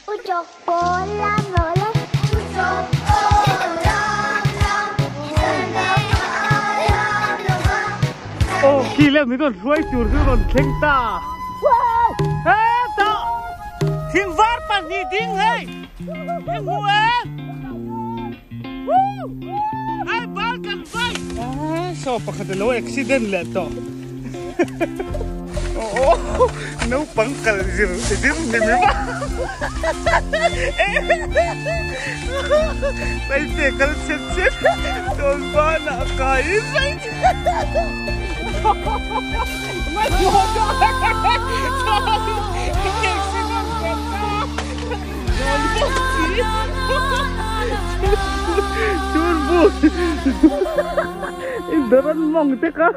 Ucok bolam boleh. Ucok bolam lam. Oh, gila nih tuh, suai curug tuh, cengta. Tak. Tim var pas nih ding, hei. Yang muat. Ay, balkan bike. So pakai lo accident lah tuh. Oh, no pangkal zero, zero ni memang. Pwede kal set, tol ba na kain? My Turbo. Ibaran mong teka.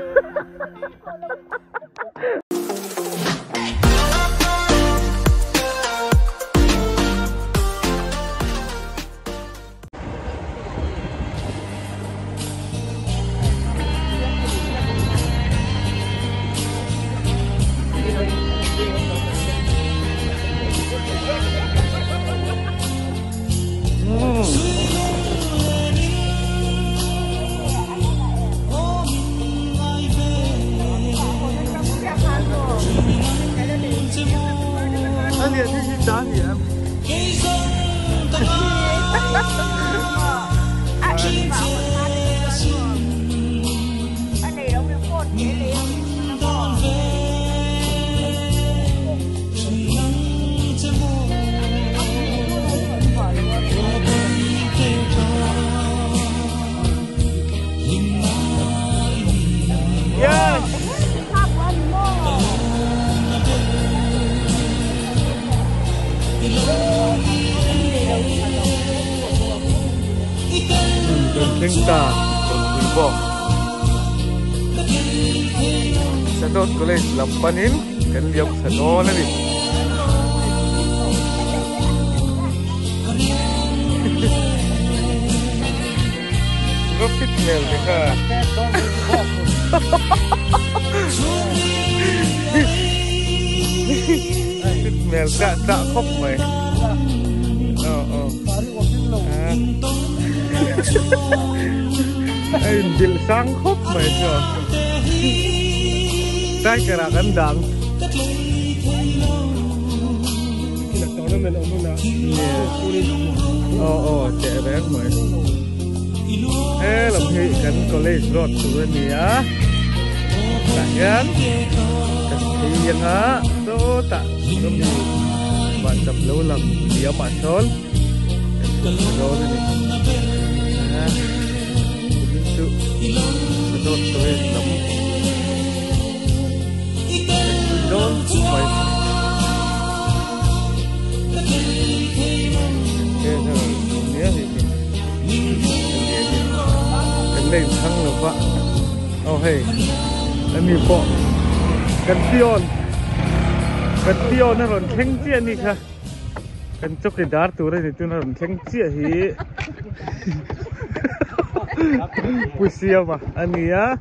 Cengta, Turbo. Sedot College lampanin, kan liam sedot ni. Profit mel deka. Profit mel tak kop mai. Oh. Ay, bil sangkop mereka. Saya kira kandang. Nak tahu nama orang mana? Oh, cewek mai. Lebih kan college road tu ni ya. Takkan? Kasihan ah, tu tak lebih macam lulang dia masuk. Sedot ni. Sedot College lam. Don mai. Ni ni. Kan lên thang rồi vợ. Oh hey. Ani po. Kan pion na ron theng chia ni kha. Kan chok ke dar tu re ni tu na ron theng chia hi. Pusia mah, ani ya.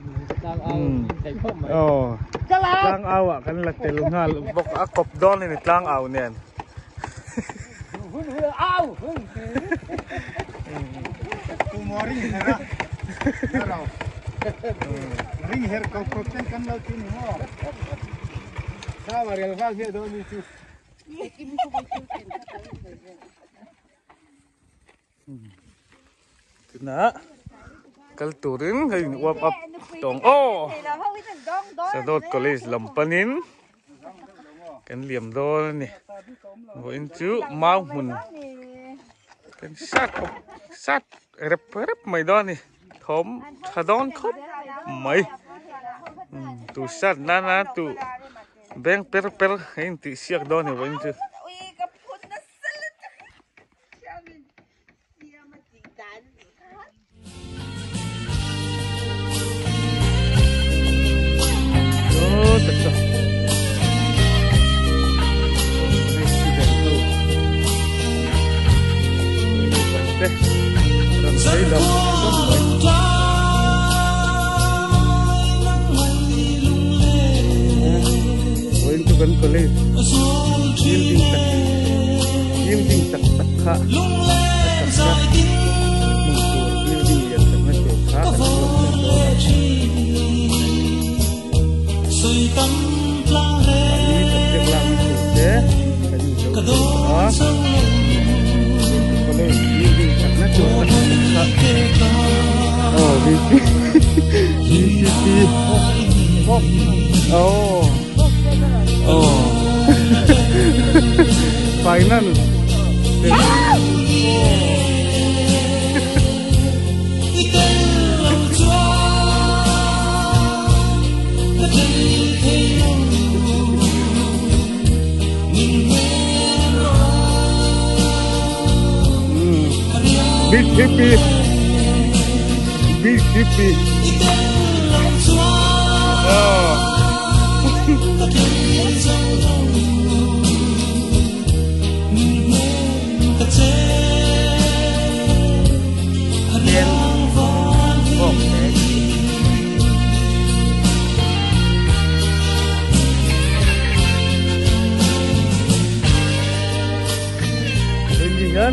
Oh, tlang awak kan lak telungal, bok akop don ini tlang aw nian. Kumoring hera, hera. Ring her kau kan laut ini mo. Sama real fal dia don itu. Kena. Kal turun hay warm up tong oh Sedot College lampanin kan liam do ni bo inchu mau mun kan sat rep mai do ni thom thadon khop mai tu sat na tu beng per hein ti siak do ni bo inchu Betul. Dan saya dah itu kan college building tadi building tak tak kha building yang sangat kha finance big hippie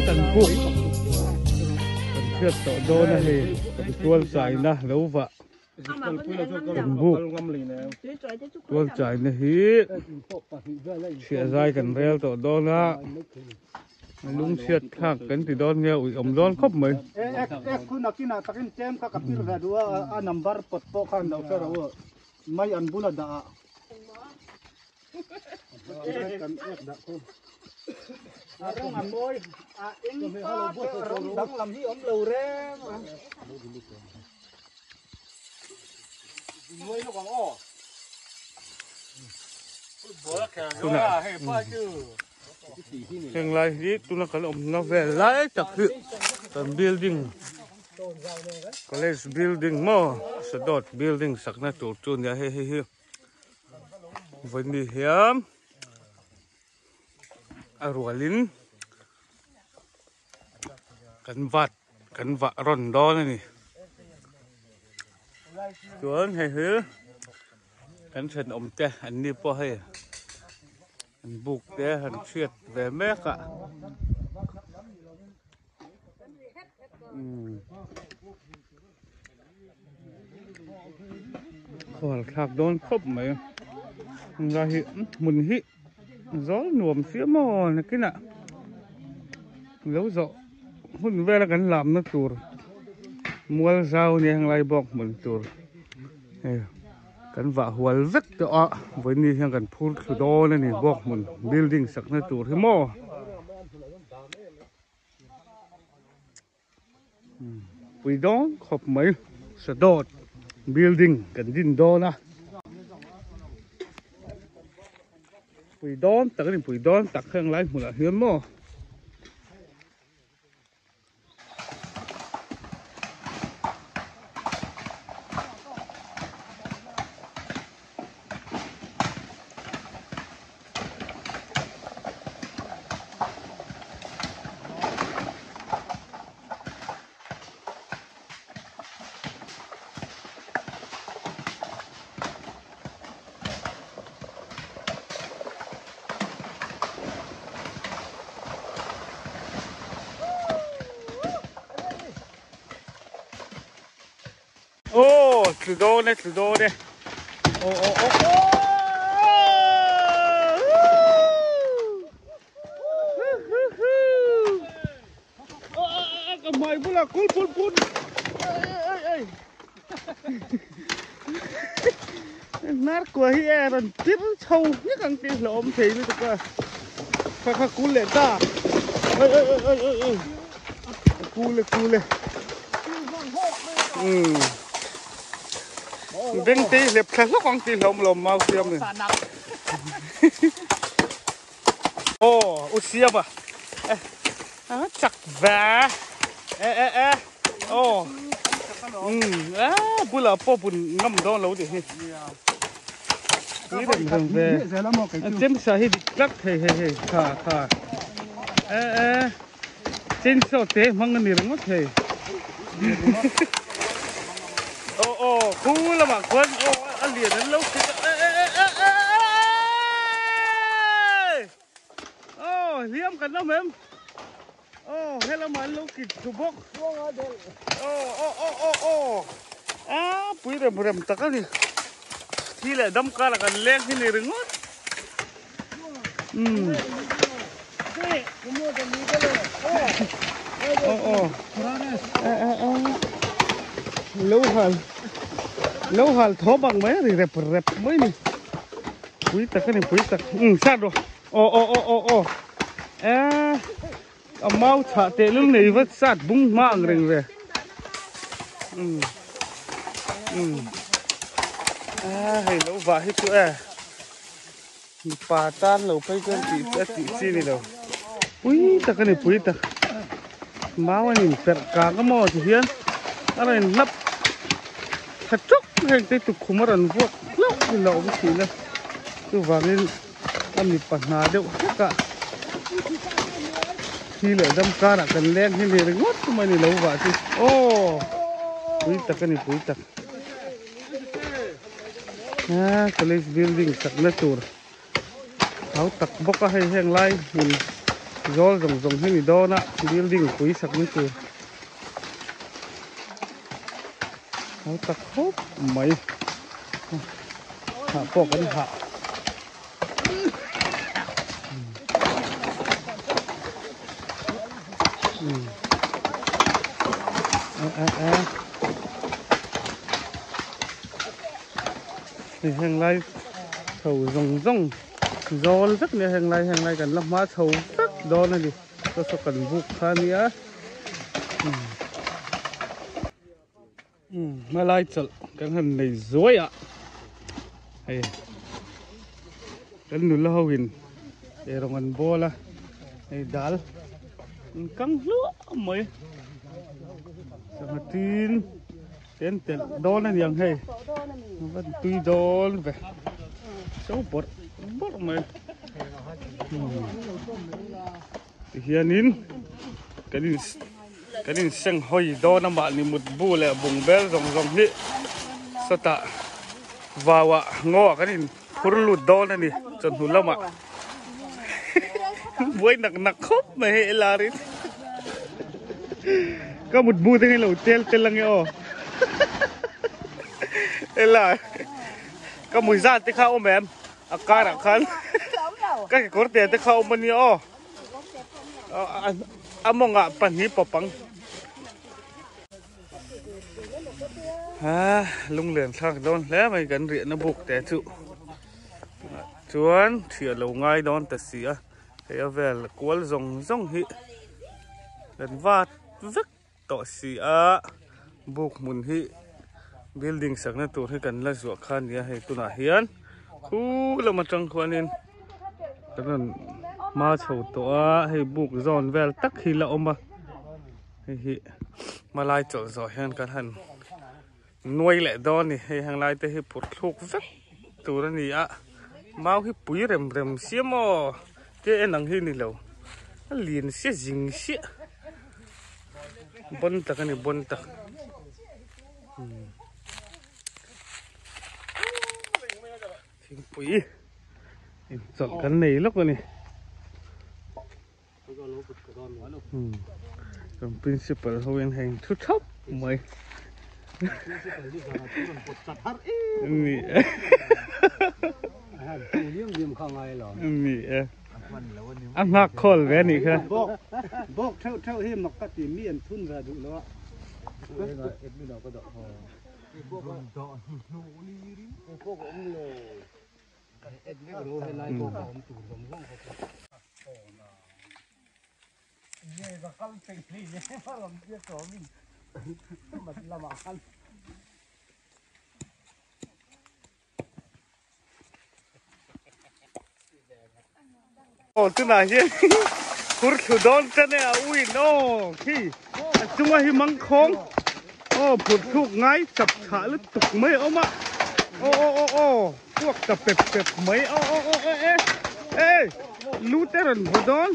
tận buộc tận thiệt tổ đô này thì tuôn chảy na lâu vợ tận buộc tuôn chảy này hít xịa dài cần reo tổ đô na lúng xiết khác cái thì đón nghe ủi ẩm đón khóc mấyคุณนักกินตักกินเจมกับพิลเวดัวนัมเบอร์ปดโปขันดาวเซอร์ว่าไม่อันบุลดาร้องอันบอยเอ็งก็ร้องดังลำที่อมเหลวแรงมวยนกของอ้อตัวน่ะให้ป้าชื่อยังไรที่ตัวนักขนมนักเวลาจากคือตอน building college building มั้งสะดด building สักนัดตัวจุนยาเฮ้ยวันนี้เฮียมอรัวลินกันวัดร้อนดอนนี่ตัวนี้เฮ้ยกันเชิญอมเจ้อันนี้พ่อให้อันบุกเจ้อันเชียดแหวแม่กะขอขักโดนครบไหมเราเห็นมุนหิgió nuồm phía mò này cái nè lâu rõ hôm về là cần làm nó tour mua rau này hàng lại bọc mình tour cần vạ hual rất rõ với ni hàng cần phun khử đo này bọc mình building sắc nó tour thế mò vì đó khop mấy sẽ đọt building cần din đo na bùi đón tắc cái bùi đón tắc hàng lại một là hiếm mò thử đô đây ô cầm mày bula cún nát của hi rồi tiếp sâu nhất ăn tiền là ôm thì mới được phải cún lên ta ơi cún lên bên tí liệp khá lúc con tí lồng mau xiêm này ô xiêm à chặt vả ô bữa là po bún ngâm đó lâu thì cái đừng về chém sa hi lắc hey khà trên số thế mang cái niềng ngót hey cool mà quân ăn liền đến lâu liêm cần đâu em Oh, hello man, look it to book. Oh. Ah, puirem takani. Hila dam kala kan leng hini ringot. Lâu hal thó bằng mấy thì rep mấy nè. Pui takani pui tak. Sát rồi. Mau thả tệ lưng này vất sát bung mạng rừng về. Hay lâu vả hết chỗ bà tan lâu phải cơn chị xin đi đâu. Pui takani pui tak. Mau anh phải cả cái mò thì hiền. Anh này lắp thật chốc hay cái tục không mất ăn vuốt lắm thì lâu cái gì nữa. Tôi vào nên anh bị bẩn hà đâu cả. Khi lỡ đâm ca đã cần len hay gì ngót mà này lâu vậy thì quý tắc cái này quý tắc college building sạc nó tour tháo tắc bốc hay hang lai mình gió rồng hay mình đo nè building quý sạc nó tour tháo tắc hốt mấy hạ bỏ cái hạ thì hàng lai thầu rồng do rất nhiều hàng lai cần làm má thầu rất đó này đi tôi sẽ cần buộc khá nữa mà lai chợ cái hàng này dối ạ hay cái nụ lâu hình để rồi ăn bò là hay đal căng lúa mới sao tin tên đo nàyยังhay vẫn tùy đo về số bột mày hiện nín cái nín sang hơi đo năm bạn thì một bu là bùng bé rồng hết sao ta vào ngõ cái nín phun lụt đo này đi chân hùn lắm ạ với nặng khóc mà hệ là đấy có một bu thế này là tel lăng nghe đây là có mùi da tới khao mà em cá đặc khăn cái cột tiền tới khao mình nhớ mong ngạ pan hi popang lung liền sang đón lẽ mày gần riện nó buộc té trụ chuan thìa lâu ngay đón tật xía thế về là cuốn rồng hị lần vạt rất tỏ xía buộc mùn hị building sắc na tur hay cần là ruộng khan ya hay tu na hiền khu là mặt trăng khoan nên cái này ma chầu to hay buộc giòn về tắc khi lậu mà hay mà lai chỗ giỏi hơn cái hành nuôi lại đó này hay hàng lai tới hay bột thuốc rất tu đó này ạ mau cái bụi rầm xía mò cái anh năng hi này lâu liền xía dính xía bon tắc cái này bon tắc bụi chọn cái này lúc rồi này còn principal hồi hành chút thấp mày ăn mặc khol về này cơ bốc theo hi mặc cái tìm miền thun ra đủ đó từ nãy chứ hút thủ đón chân này ui no khi chúng ta hi măng khong phụt thuốc ngay chập thả lứt tục mấy ông ạ thuốc tập pep mấy lú té rần thủ đón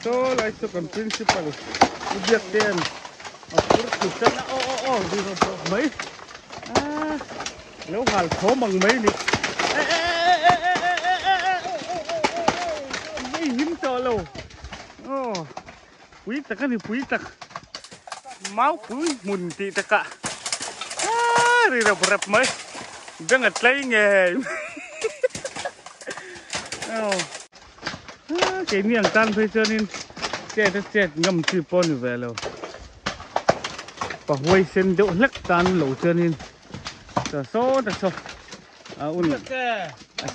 so lại cho con principal biết tiền phụt thủ chân đi rồi mấy nếu hal khó bằng mấy đi hiếm cho lâu Quý tắc cái này quý tắc máu quý mùn tị tắc cả đi đâu bật mấy đang ở lấy nghề cái miệng tan thôi cho nên chết ngâm chư pon về rồi và huay sen đậu lắc tan lẩu cho nên cho số un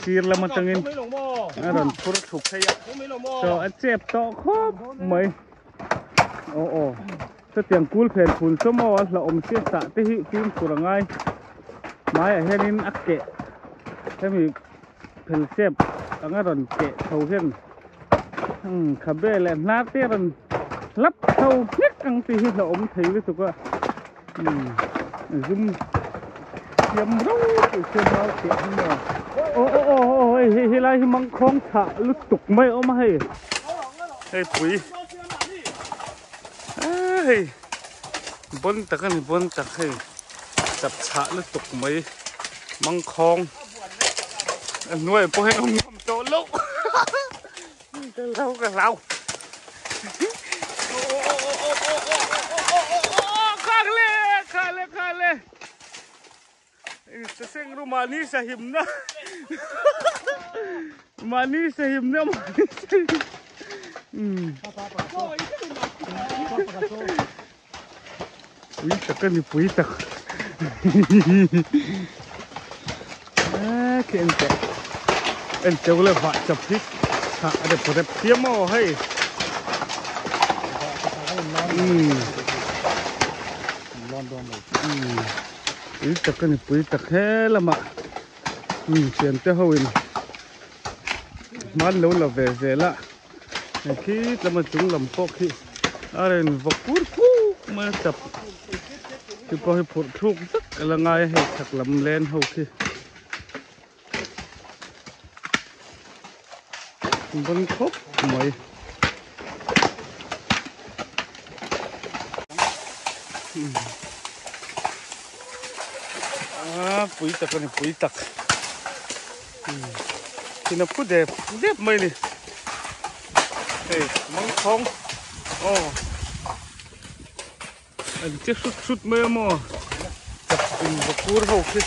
xir là mặt tengin rồi phun thuốc hay cho chết to khóc mấy cho tiếng cúl phèn phun số mò là xia xả tới hi phim của ngay mai ở hen ác kệ thế mình phèn xếp ở ngay rồi kệ thầu hen khắp bề là nát tiếc rồi lắp thâu nhất căng thì là thấy với tụi con zoom yếm râu từ trên bao tiền mà hi lại hi mang khong thả lúc tục mấy hay hey quý hey bốn tắc này bốn tắc hey tập thả lúc tục mấy mang khong nuôi bố hay ông ngâm to lâu lâu cái lâu khale seseng rumani sahim na mani sahim na Pui tak kan ni pui tak ente boleh buat cepik ada perep dia mau hey Pui tak kan ni pui tak he lama chuyện tới hồi man lâu là về lại khi làm chúng làm phô khi ở vật phú mà tập thì có cái phụt thuốc rất là ngay hay thật làm lên hậu khi vẫn khóc mấy pui tak này pui tak thì nó phút đẹp mấy này măng không anh chết sút mê mò chặt cùng vào cua hậu kia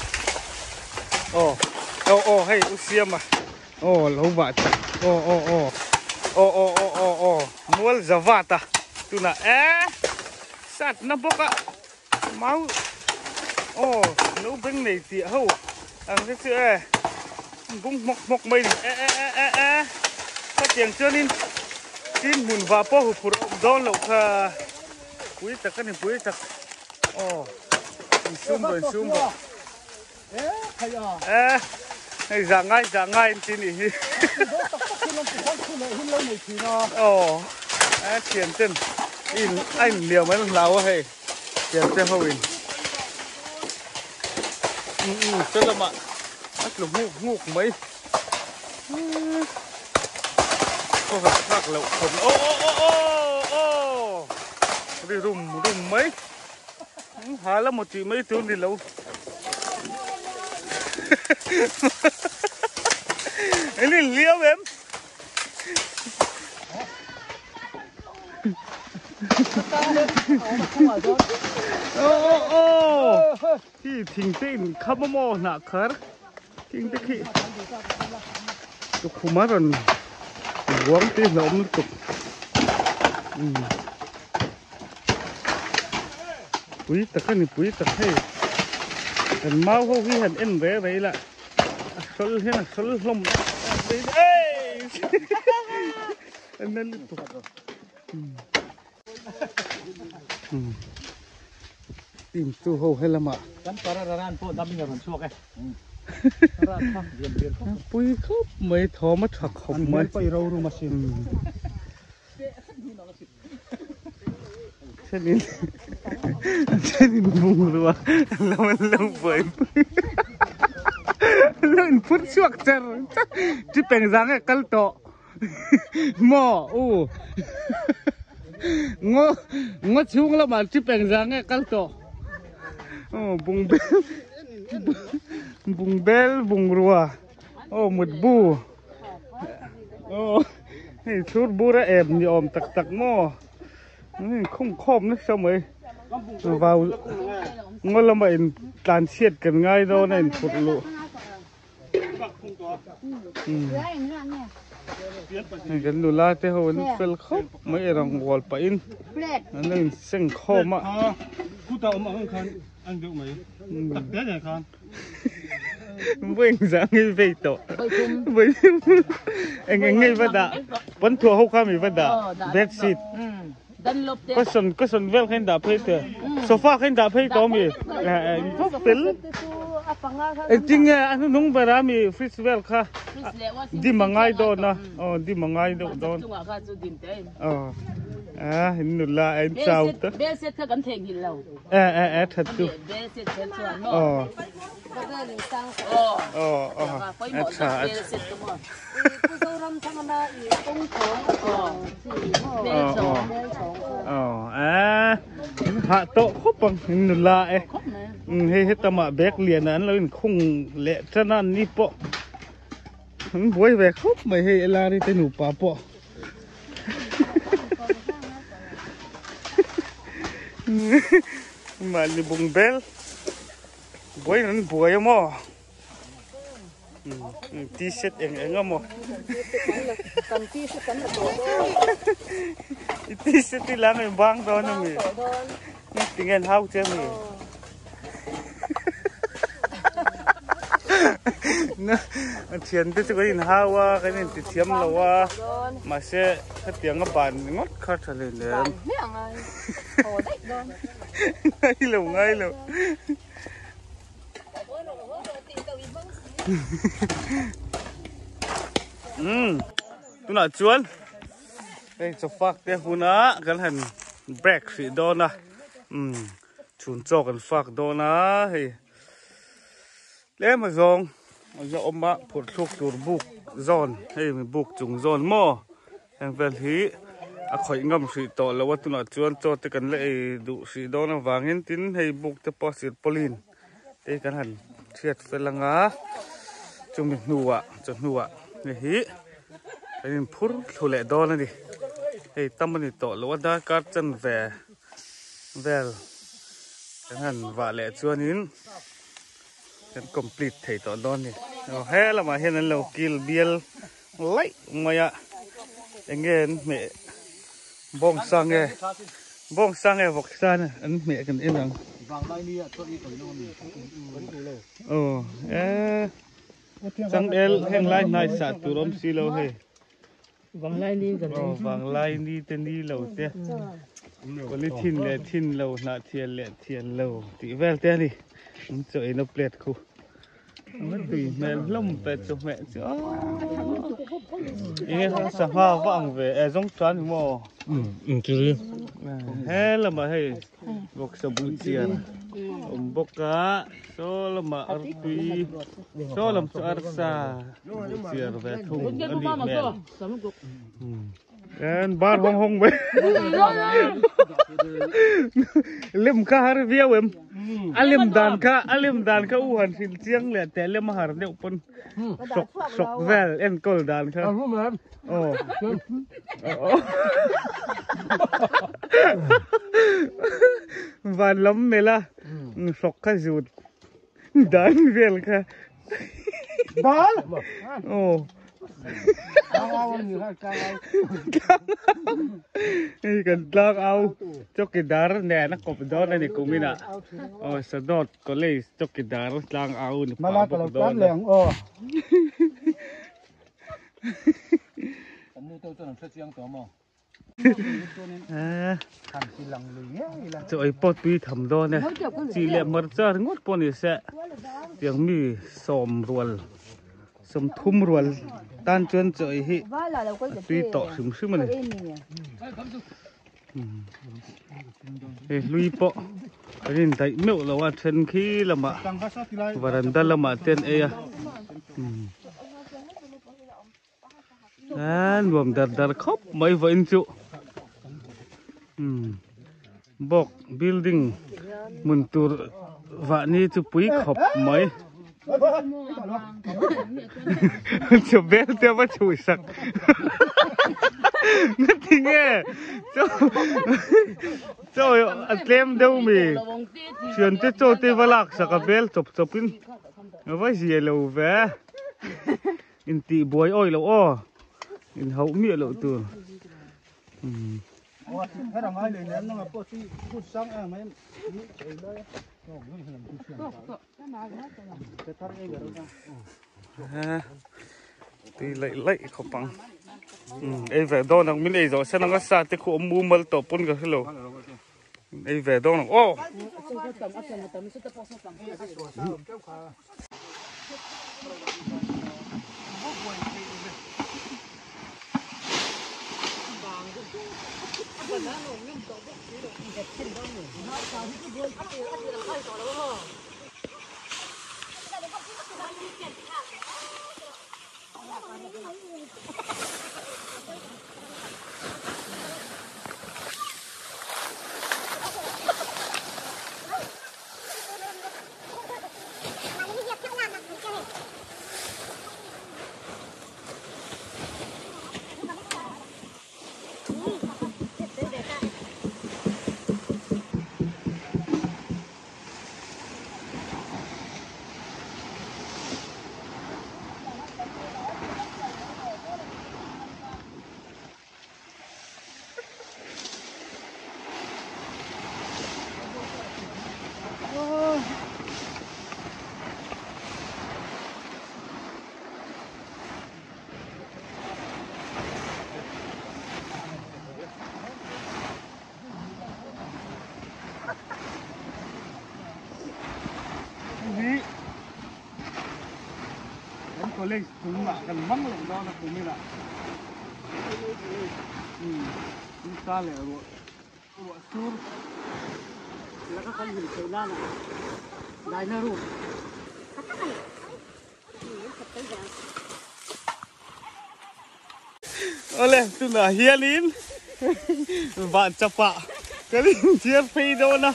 hay usia mà lâu vả chặt mual zavata tu na sát nó bốc ạ máu nấu bánh này tịa hậu ăn cái sữa cũng mọc mây phát tiền chưa nên tin mùn và po hụt đón lộc quý tắc cái này quý tắc zoom rồi hay giả ngay tin đi tiền tên in anh liều mấy lần lâu hay tiền tên hậu in tên là bạn lục ngục mấy có phải phát lậu phần đi rùng mấy há là một chị mấy tiếng đi lâu ấy đi liêu em thì thình tên khắp mò nạ khár thình tế khi tục khủng mắt rồi quán tên là ông tục quý tắc cái này quý tắc hay hình máu không khi hình em vẽ vậy là sôi thế là sôi lông anh nên liên tục tìm tu hầu hay là mà pui khóc mấy thò mất thật không mấy cho nên buồn rồi lâu vậy lâu phút suốt chờ chỉ bèn dáng cái cල් to mò ngó chung là mà chỉ bèn dáng cái cl to bung bel bung rùa một bu นี่ชุดบูระแอบยอมตักหม้อนี่คุ้มคอมนะsao mày vào ngồi làm vậy tàn xiết cần ngay đâu này phụt lụ cái nụ la thế hồi nó phèn khóc mấy răng wall pain nó sinh khô mà cú tàu mà không khăn ăn được mấy tắc té này khăn vinh dáng ngay về tổ với anh ngay vật đã vẫn thua hốc khám vật đã bed sheet có sân vel khen đạp hay thế sofa khen đạp hay đó mi phúc tính chính anh nung về ra mi fridge vel kha đi mà ngay đó na đi mà ngay đó hình như là anh sao đó bé sẽ thật cảnh thèn gì lâu thật chứ bé sẽ thật chuẩn anh sao hạ tổ khóc bằng hình như là hay hết tama bẹc liền anh lên khung lệ cho nên đi bộ vui về khóc mày hay là đi tới nụ pa bộ mà đi bung bel vui nó vui mà t-shirt anh mà t-shirt thì làm mình băng đó nè mình tiếng Anh hao chưa mình chuyện thì cái gì hao cái này thì thiếm là mà sẽ cái tiếng các bạn ngót khát trở lên đấy ngay lâu tôi nói chuan đây cho phát cái hú ná cái hành break xị đó na chun cho cái phát đó na thì lấy mà dòng giờ ông bác phụt thuốc chuột buộc giòn hay mình buộc trùng giòn mò hàng về thì khỏi ngâm xị to là what tôi nói chuan cho tới cái lệ đủ xị đó na vàng hiện tín hay buộc tới posit polin đây cái hành thiệt phải là ngá chúng mình nua này hí cái này phur thu lệ đó này đi hey tâm mình tổ lúa đã cắt chân về cái hành vả lệ chuan nín cái complete thầy tổ đó này hè là mà hiện nay lâu kill bill lấy mày anh nghe mẹ bong sang nghe vọc sang anh mẹ cần yên lặng chẳng đel hang lai này sạ tụi ông xí lâu hay vàng lai đi gần đây vàng lai đi tên đi lâu thế có lý thiên lâu nã thiên lâu tí vel thế đi chơi nó plate khu nó tùy mẹ lông pet cho mẹ chứ nghe sao hoa vàng về giống choán đúng không chứ hè là mà hay bốc sầu bún chiên bốc cá số là mà ăn tùy số làm cho ăn xa chiên về thùng ăn đi mẹ en bar hong vậy lim ka har viau em alim dan ka u han sil chiang le te lim har ne upon sok vel en kol dan ka van lắm mela sok ka jut dan vel ka bal cần lang ao cho cái đá nè nó cột đó này cũng mình ạ sao đó có lấy cho cái đá lang ao mà là cái đó lẹng rồi pot pi thầm đó nè chỉ lẹ mất ra ngót pon này sẽ tiếng mi sòm ruột sòm thum ruột tan chân trời hi tuy tọ sum mà này lui po cái này thấy mèo làว่าchân khi là mà varanda là mà tên ấy luồng dar khóc mấy vậy chú bọc building mun tur vạn ni chú quý khóc mấy Chụp bé theo bắt chùi sặc. Ngất thì nghe. Trời ơi, em đâu mì. Chuyện tới chỗ tới vào lạc sặc bé chụp in. Nó phải gì lâu về. In tì bùi ôi lâu ô. In hậu miệng lâu từ. Cái đồng ai lên nó là phút sáng à mấy thì lấy không bằng ấy về đó nó mình ấy rồi sẽ nó có sao thì khu mua mal tổ pun cái lô ấy về đó nó ô có lên chúng mà cần mắng lên đó là cũng như là chúng ta là bộ sur là các con hình thế nào đại na ru ole tu là hialin bạn chapa cái linh chia phi đâu na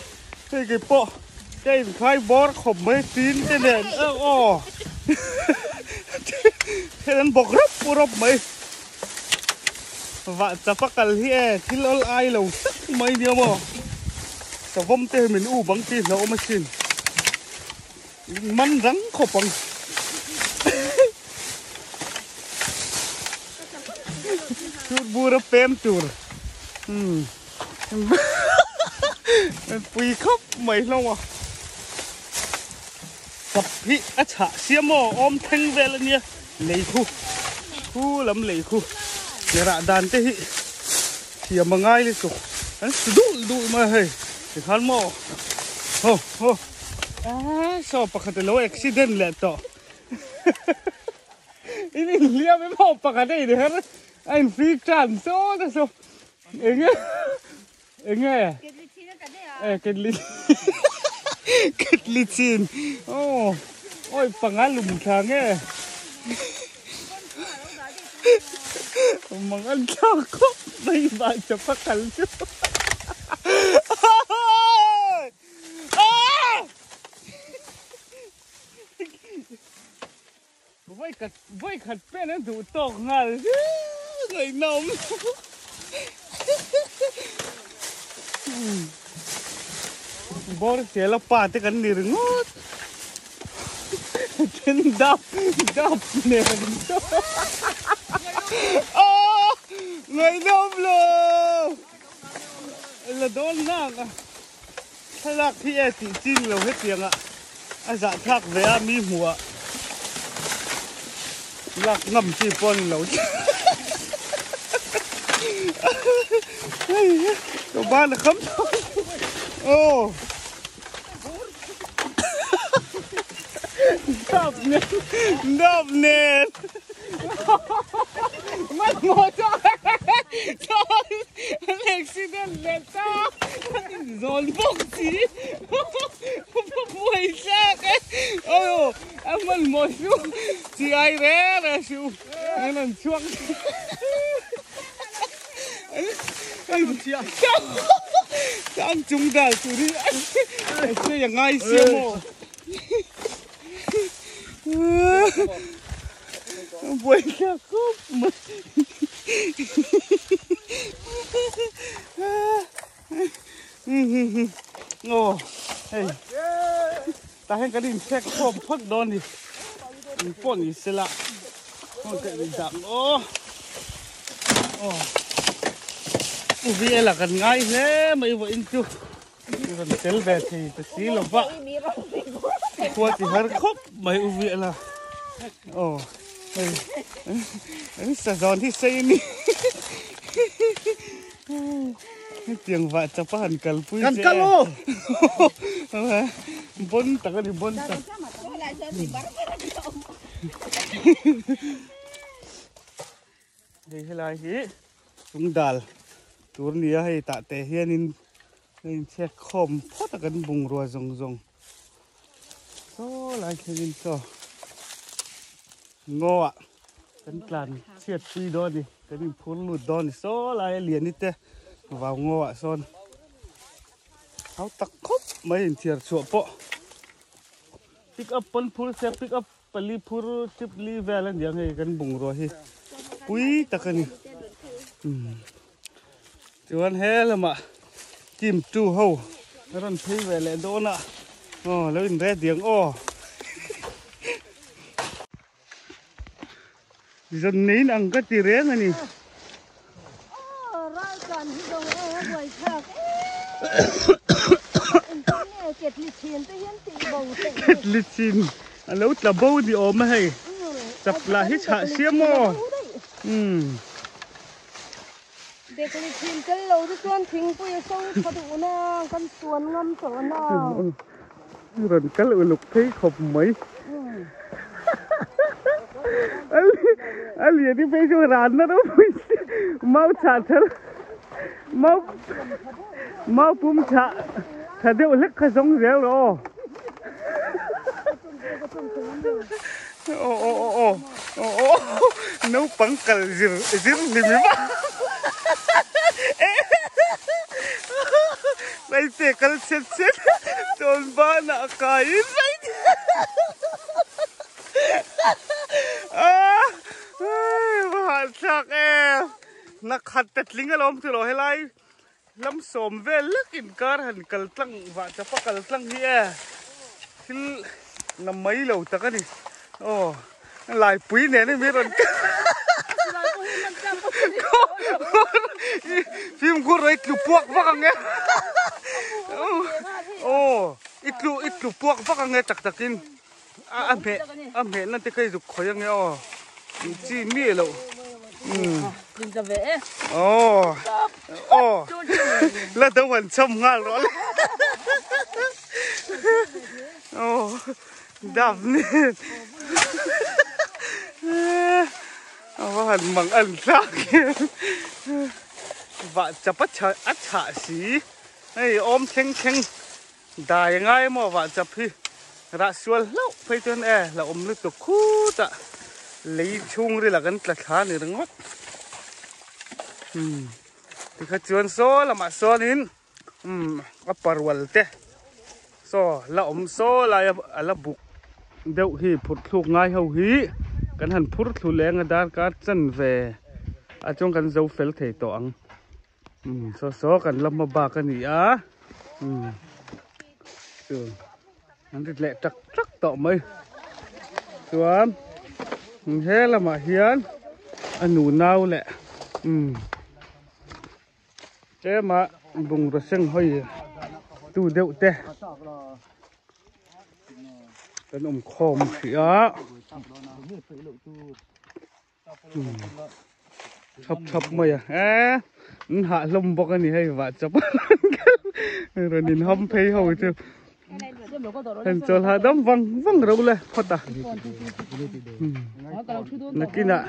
cái bộ cái khai bor khom mấy tin cái này ô thế nên bọc rấp mấy và chả phát cái hi thì lol ai lâu mấy điều mà sao vong tê mình u bằng tiền nó mà xin mắn rắn khổ bằng chút bùa rấp pem chùr phi khóc mấy lâu à sập hị á chả xiêm mò ôm thanh về lên nha lấy khu lắm lấy khu giờ ra đàn thế hị thì mà ngay lên tục anh đu mà hay thì khăn mò hô sao bạc cái lối accident lẹ to ini lihat memang bạc cái này hả anh phi tràn số đó số nghe kết licin ôi pangalum thang nghe mangal cakap bayi baca pakal tu voi khát pe nó đủ tóc ngal người nồng bor xe là pa te kan ni ringot ten dap ne người nồng lo là đón nang thay lạc thì thì chinh lâu hết tiếng ạ dạ thác về mi mùa lạc ngầm chỉ pon lâu có ba là khấm ô đập nè mất một cho accident lẹ ta dồn bốc gì mùi xa cái ôi em mất một chút chỉ ai bé là chú nên là chuông anh chúng ta chú đi anh chơi ngay xem mồ buổi kia cúp mà ngô hey ta hay cái đình xe khom phất đòn đi phun đi xe lạ không cái gì giảm ô vì là gần ngay thế mấy vợ in chú gần tel về thì tự xí là vợ qua thì hơi khóc mấy vị là sờ giòn thì xây đi tiếng vợ cho phát hành cần pui Cần calo bốn tắc đi bốn tắc đây là gì chúng đal tour nia hay tạ tè hiền in xe khom phốt gần bùng rùa rong rong số lại cái gì số ngô ạ cái làn xiết phi đó đi cái đi phun lụt đó đi số lại liền đi tè vào ngô ạ son áo tắc khóc mấy hình thiệt sụp bộ pick up pun phun xe pick up pali phun chip li về lên dạng này gần bùng rùa hi quý tắc cái này chuan he là mà chim chu hầu nó đang thấy về lại đó nè lên ra tiếng dân nín ăn cái tì rén này kết lịch xin lâu là bầu thì ốm hay tập là hít hạ xiêm mòเด็กเลยทิ้งกันเราที่ส่วนทิ้งไปส่งกระดูกนะกันส่วนงำส่วนนะ rồi cái lục thấy khổng mấy anh liền đi về chỗ rán nó đâu mau chả thật mau bùm chả thật đều lắc cái giống réo rồi nấu bánh cà dìm thì mới bắt đây sẽ cần xét tròn ba nạ cái đấy bạn chắc em nó khát tết lính alom từ rồi hay lắm xóm về lắc in car hẳn cẩn tăng và cho phát cẩn tăng here khi nằm mấy lâu ta cái gì lại quý nè nên biết rồi phim của rồi chụp buộc văng nghe ít chụp buộc văng nghe chặt chặt in anh mẹ nó thì cái dục khỏi nghe chi mía lâu đừng ra về là đâu hoàn châm ngal rồi đạp lên hoàn bằng ẩn sắc vợ chập bắt chợ ắt chả xí này ôm keng keng đài ngay mà vợ chập hi ra xuân lâu phải tuyên là ôm lực tục khu tạ lấy chung đi là gần là khá này đứng mất thì khách chuyên số là mà số nín aparwal te so là ôm số là bục đậu hi phụt thuộc ngay hầu hiกันหันพุทธทุเลงกันดานการจันเวจงกันเจ้าเฟลเทตองโซกันลำมาบากันนี่นั่นแหละจักต่อไหมส่วนเฮ้ละมาเฮียนอันหนูนาวแหละเจ้มาบุงระเซงห้อยตู้เดียวเต้เป็นคอมเสียchập mày hạ lông bọc cái này hay vạ chập rồi nhìn hâm phê hồi chưa hình cho hạ đấm văng đâu lên phát à là kia nè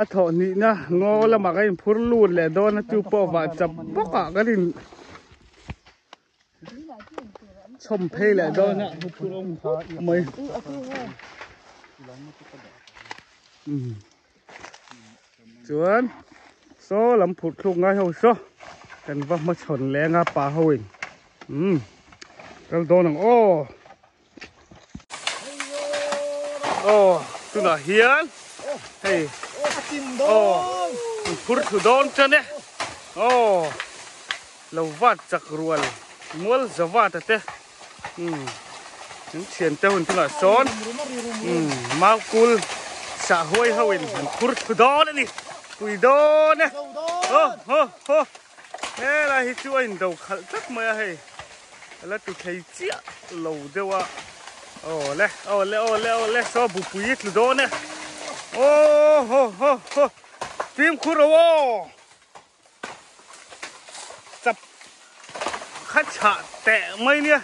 thọ nị na ngô là mà cái phun lùn lẹ đó nó chụp bỏ vạ chập bóc cả cái gì chôm phê lẹ đó nè mày chuan số làm phụt lục ngay hồi số cần vấp mất chọn lẽ ngã pa hồi cái đồ nằng ô tu là hiến hey ô phur thủ đón chân đấy ô lâu vắt chặt ruồi muối giờ vắt thế những chuyện tao tu là son mau cool xã hội hậu phur thủ đón đấy cùi đón nè ô thế là hít chú anh đầu khẩn rất mà hay là tụi thầy chia lâu đâu à ô lẹ so bù bùi tụi đó nè ô phim khu rồi chập khách chạ tệ mấy nè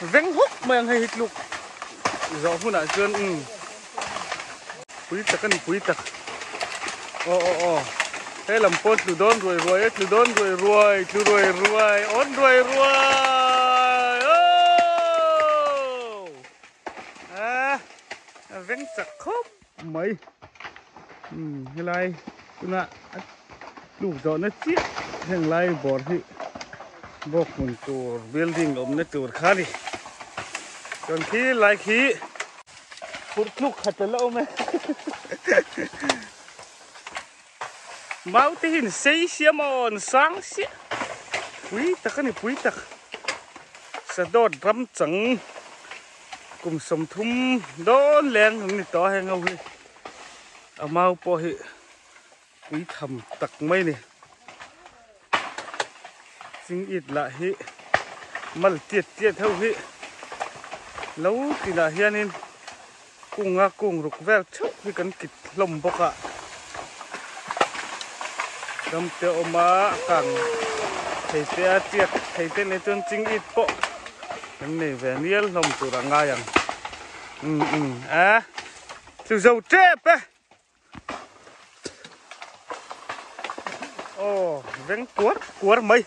vén hút mà hay hít lục rõ hôm nào chưa bùi tắc cái này bùi tắc ô thế làm con từ đón rồi từ đón rồi ôn rồi vén sặc khóc mấy cái này tụi nè đủ rõ nó chết hàng này bỏ thì bọc một tổ building ôm nó tổ khác đi còn khi lại khi phút lúc hạt lâu mà máu thì hình xây xia mòn sáng xia quý tắc cái này quý tắc sẽ đốt rắm trắng cùng sầm thum đón lên những tỏ hay ngâu à mau po hệ quý thầm tắc mấy này xin ít lại hệ mà tiệt theo hệ lâu thì là hiện nên cùng rục vẹt chốc vì cần kịch lồng bọc ạ đâm tiêu mà càng thầy tia tiệt thầy tên này chân chính ít bộ cái này về niên lồng tụ đã ngay từ dầu trép ấy vén cuốn mấy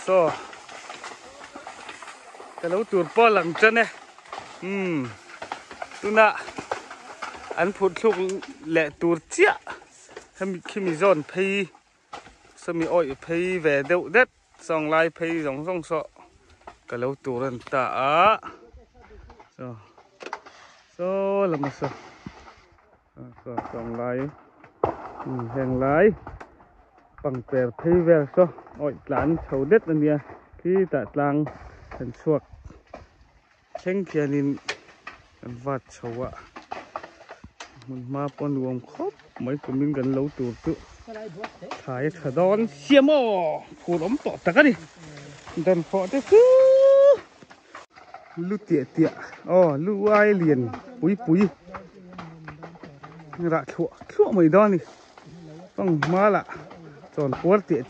so cái lấu tuột po lằng chân này tu nạ anh phụt lúc lẹ tuột chia khi mình dọn pay sao mình oi pay về đậu đất xong lại pay giống sọ cái lấu tuột lên tạ so làm mà sao xong lại hàng lại bằng bè pay về so oi lán thầu đất anh nha khi tạ lang thành suộc khen kia nên anh vắt sầu ạ mình ma con luồng khóc mấy của mình gần lâu tuổi tự thái thở đón xiêm mò phù ấm tọt tất đi đần phọ thế cứ lu tiệt lu ai liền búi rạ khua mấy đó này bằng má lạ tròn cuốn tiệt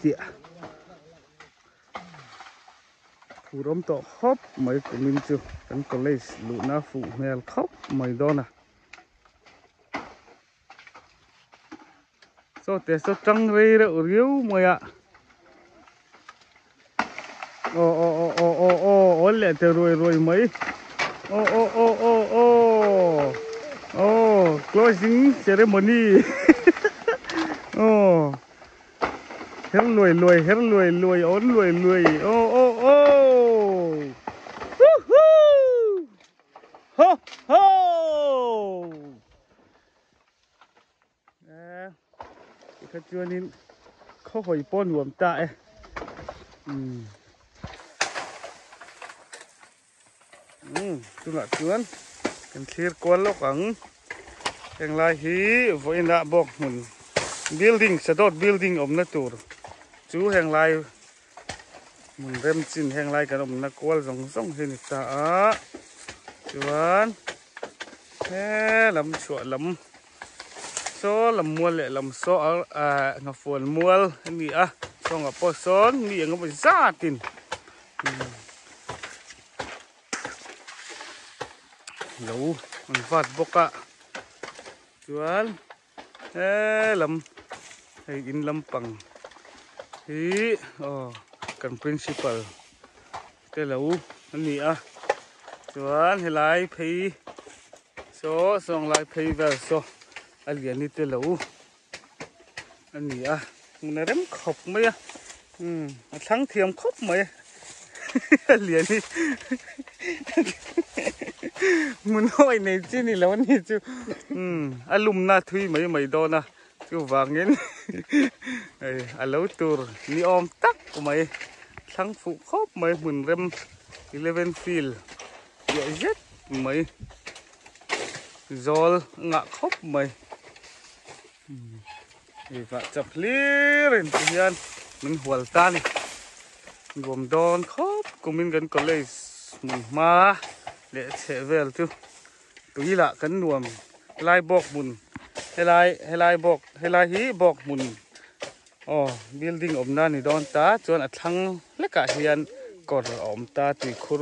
phù ấm tọt khóc mấy của mình chưa cần có lấy lũ na phụ mèo khóc mấy đó nè so trăng rê đậu riếu mày ạ lẹ từ rồi mấy closing ceremony hết lùi ốn lùi cái chưa nên khó hồi pon luồng tại tôi lại cuốn cần thiết cuốn lúc ẩn hiện lại hí với nạ bọc mình building sẽ đốt building ôm nó tụt chú hiện lại mình đem xin hiện lại cái ôm nó cuốn giống hình ta cuốn thế làm chuột lắm số làm mua lệ làm số ngọc phồn mua nghĩ so ngọc po số nghĩ ngọc phải giá tiền lâu mình vắt bốc ạ chuan làm hay in làm bằng thì cần principal cái lâu nghĩ chuan hay lại pay số xong lại pay về số anh liền đi tới lâu anh nghĩ mình đem khóc mấy thắng thiềm khóc mấy liền đi muốn hỏi này chứ này là vấn đề chứ alumna thui mấy đó na chú vàng nhén lâu tour ni om tắc của mày thằng phụ khóc mày muốn rem 11 field dễ rất mày rồi ngã khóc mày vì vậy chập liền tiền mình hual tan gồm đòn khóc của mình gần có lấy mà để sẽ về chứ tụi là cấn nuông lai bọc bùn hay lai hí bọc bùn building ổn na ni đòn ta cho anh thằng lấy cả hiền còn ổn ta tùy khur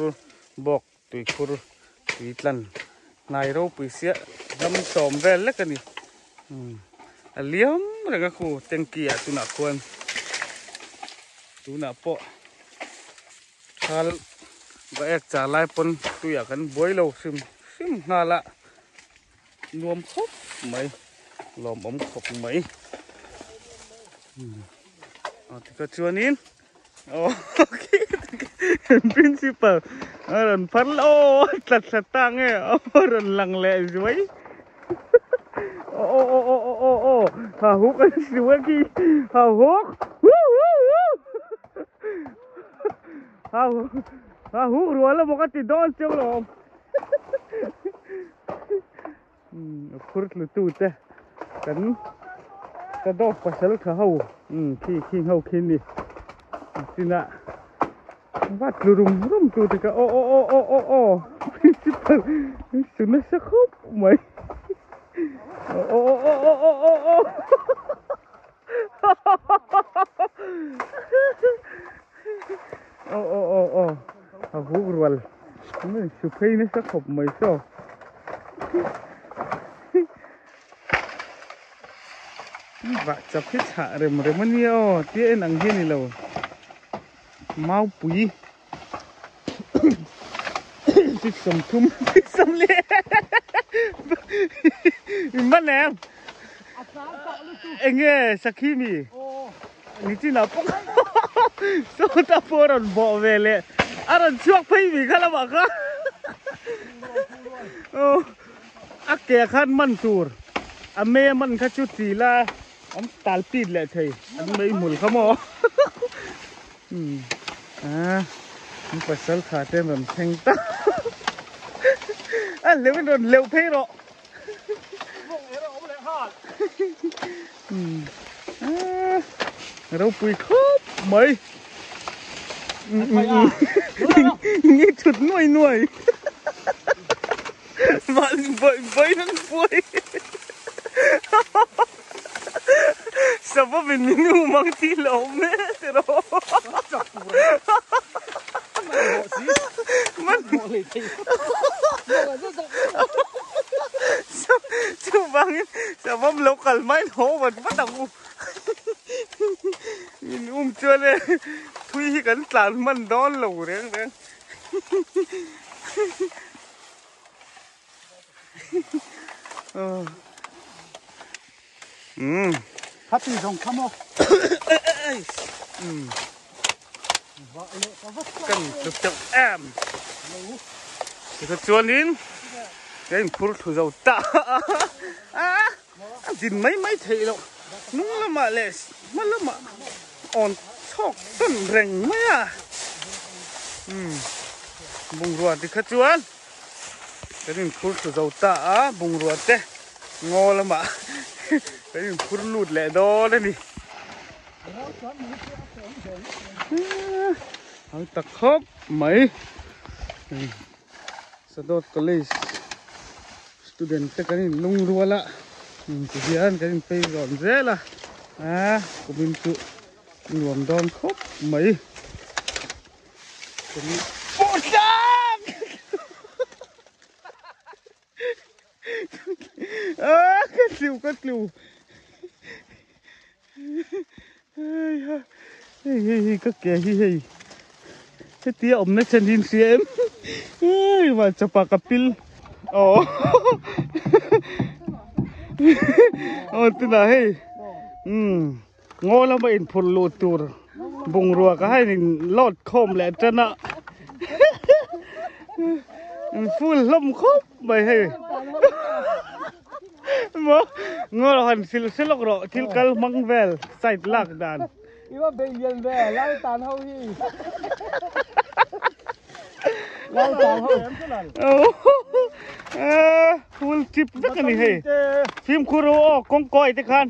bọc tùy khur tùy lần này đâu bị xé đâm sòm về lấy cái này liếm rồi cái khu tên kia tụi nạp quân tụi nạp po thal vậy trả lại pon tụi à cần bôi lâu sim hà lạ nuông khóc mấy lòm ống khóc mấy thì có chưa nín ok principal rồi phát lô thật tăng ấy rồi lằng lẹ dưới hào hút cái dưới kia hào hút hào hút rồi là một cái gì đó trong lòng phút lụt tụt thế cần cái đó phải xử lý hậu khi hậu khi đi xin ạ vắt lùm tụt thì cái principal chúng nó sẽ khóc mày hút rồi mình chụp hình nó sẽ khóc mày sao vợ chụp hết hạ rồi mà nhiều tiếng ăn gì này lâu mau bùi thích sầm thum thích sầm lê mất em anh nghe sakimiนี่จีน่าปุ๊กโซตาโปรันบ่เวเลอารันชวกพี่มีข้าละบ้าค่ะโอ้อักเกะขันมันตูร์อเมมันขัดชุดสีละอันตาลปีดแหละเธออันไม่หมุนขโมยมันไปสัลขาเต็มแบบแทงตาอันเร็วโดนเร็วเพ่หรอเราปุยครบไหมนี่จุดหน่วยมันใบนั่นปุยสภาพเป็นมินูมังที่เราไม่ได้หรอมันชูบังสภาพโลกัลไม่โหมันไม่ต้องมินช่วยเลยทุยกันสารมันดอนหลูเรื่องพัดตีส่งข้ามอกกันจุกแอมจะชวนนินเรื่องพูดถึงเราตาจินไม่เที่ยวนู้นละมาเลยมันละมาอ่อนชอกต้นแรงไหมบุงรัวที่ขจวนเรื่องพูดถึงเราตาบุงรัวเต้งอละมาเรื่องพูดหลุดแหละดอเลยนี่เอาตะคบไหมสะดดก็เลยสตูเดนต์แต่กันนี่ลุงรัวละทุเรียนกันไปก่อนเสียละกูเป็นจุรวมดอนครบไหมคนนี้ปวดจังก็กลิวเฮ้ยก็แก่เฮ้ยเตี้ยอมนะฉันยินเสียงว่าจะปากกับปิลตัวไหนงอแล้วมาอินพลโลตูร์บุงรัวก็ให้ลอดคมแหละจันนะ phun lông khóc mày hay mà ngồi là hành xin lộc rõ til kal mang vel side lạc đàn Iba billion về lao tàn hậu hi lao tàn hậu em thế nào full chip rất là hay phim kuro con coi thế khan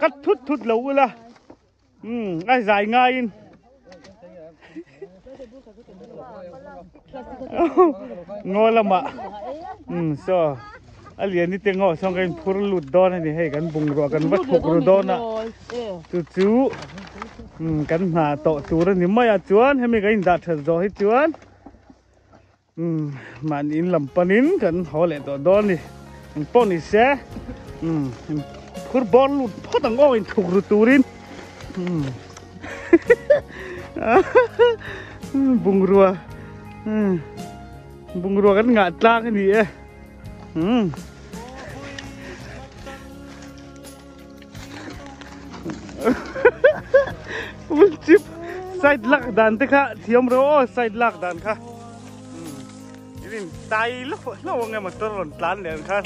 cắt thút lâu là ai dài ngay ngồi lắm ạ so alien ni tengo xong cái phur lụt đó này hay cái bùng rọ cái vắt phục rồi đó nè chú cái hà tọ chú đó niệm mày chuan hay mấy cái đặt thật rồi chuan mà in làm panin cái họ lại tọ đó nè pon ni xe phur ball lụt phát tăng ngồi thuộc rồi turin bùng rùa cái ngã ta cái gì ấy chip side lạc đàn thế cả thiêm rồi side lạc đàn cả nhìn tay lúc nghe mà tôi còn tán đèn khác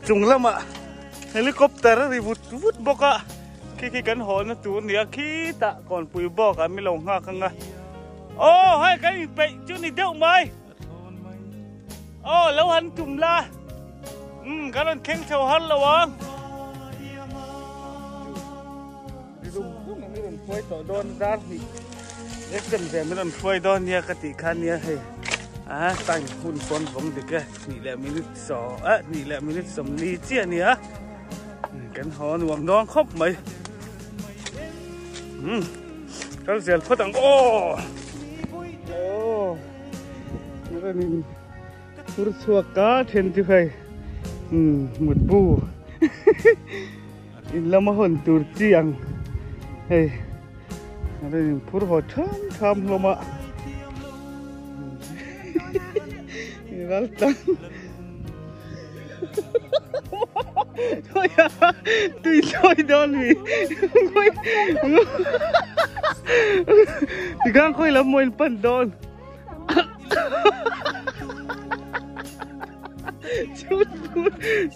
trùng lắm ạ helicopter thì vút bốc ạ khi cắn hổ nó tú nè khi tạ còn bùi bò cả mấy lồng hoa khăng à ô hai cái bị chú này đeo mày ô lâu hắn trùng la cái lần khen chào hắn là vâng đi đúng mấy lần phơi tỏ đòn ra thì để cần về mấy lần phơi đòn nha cái tỷ khan nha hay tay hun con vòng thì cái nị lẹ minute sọ nị lẹ minute sầm ly chia nè cắn hổ nuông đón khóc mày cái gì phát tăng cái này pur suak cá trên chứ hay một bu in lama hồn tur chiang hey đây pur họ tham lama galtan thôi à tùy thôi đó vì thì gang khơi lắm mồi pan đòn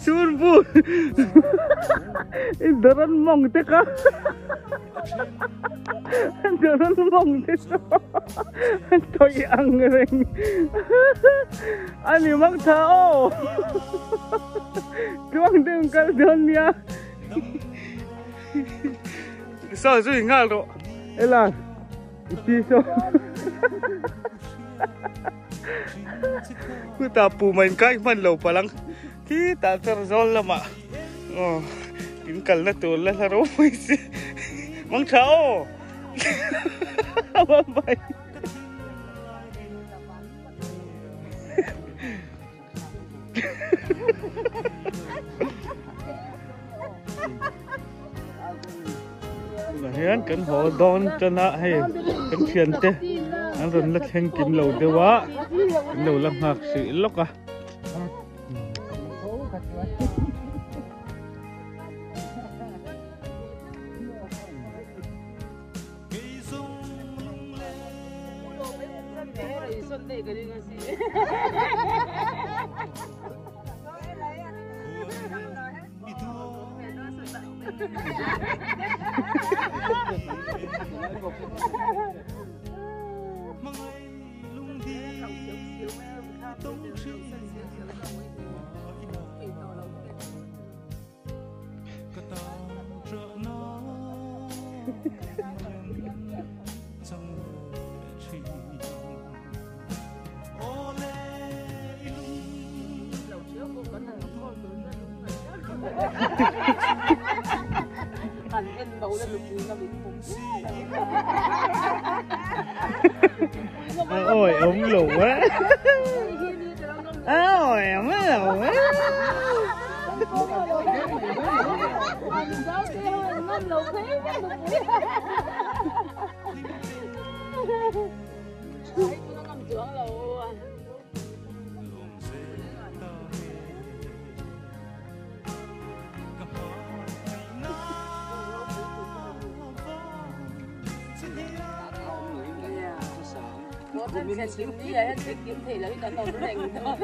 chun bun daran mong te ka daran mong te so toy ang reng ani mang thao tuang đừng kal don ya sao rồi ngal ro elang iti so cứ ta pù mình cái mình lầu pa lang khi ta terzol lama tin kal na to la ro mang thao bye hiền cẩn hộ đón cho nó hay cẩn thiền thế anh rồi lắc hen kiếm lầu thế quá lầu làm hạt sĩ lóc à ôi ống lù quá ôi ống lù quá Anh sẽ chịu đi ấy, anh sẽ kiếm thể là cái nó rèn đó.